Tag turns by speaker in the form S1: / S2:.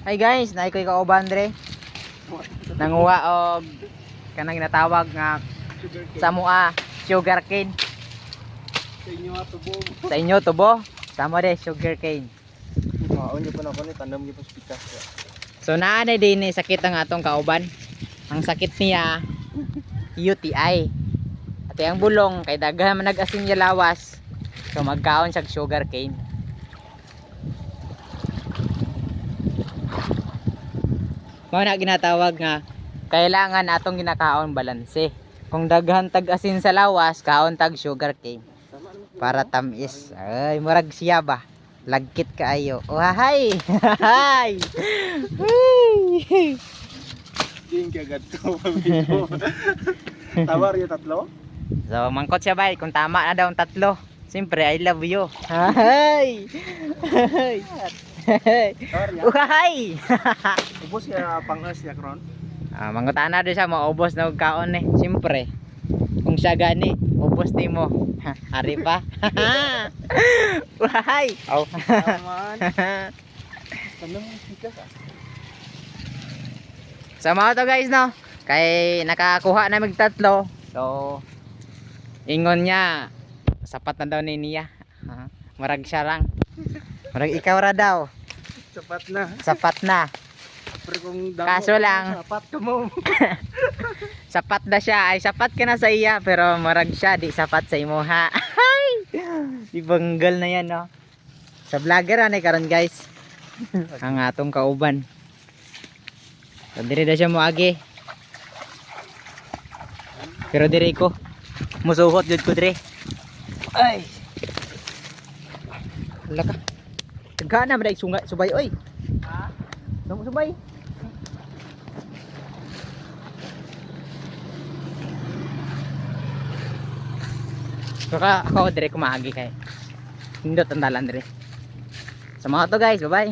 S1: Hi guys, naay ko'y kauban dre. Nanguha og kanang ginatawag nga samua sugar cane.
S2: Sa inyo tubo.
S1: Sa inyo tubo, samo de sugar cane.
S2: Maon gyud pa na ko ni tanam gyud pa sa pikas.
S1: So naa na din ni sakit ang atong kauban. Ang sakit niya UTI. At ang bulong kay daghan man nag-asin niya lawas. So magkaon siya sugar cane. Mao na ginatawag nga kailangan atong ginakaon balanse. Kung daghan tag asin sa lawas, kaon tag sugar cane para tamis. Ay, murag siya ba? Lagkit kaayo. Oh, hay. Hay.
S2: Ding kagad to pamilyo. Tawar yung tatlo?
S1: So, mangkot siya bay kung tama na daw ang tatlo. Siyempre, I love you. Hay. Hay.
S2: Tawar niya.
S1: Uhay.
S2: Ubos kaya pangas niya kron.
S1: Mangutan na din siya, maubos na og kaon eh. Siyempre, kung siya gani, ubos di mo. Hari pa. Uhay. Aw.
S2: Taman. Tanam pikas ah.
S1: Sama to guys no. Kay nakakuha na mig tatlo. So ingon niya sapat na daw ni niya. Murag siya lang. Murag ikaw ra daw.
S2: Sapat na.
S1: Sapat na.
S2: Pero kung damo,
S1: Kaso lang
S2: sapat ka mo.
S1: sapat na siya. Ay sapat ka na sa iya pero murag siya di sapat sa imo ha. Ibanggal na yan no. Sa vlogger ani karon guys. Ang atong kauban. So diri na siya moagi. Pero diri ko musuhot jud ko diri. Ay. Hala ka. Tagana man sungay subay oy. Ha? Subay. Kaka ako diri ko maagi kay. Hindot ang dalan diri. Sa mga to guys, bye bye.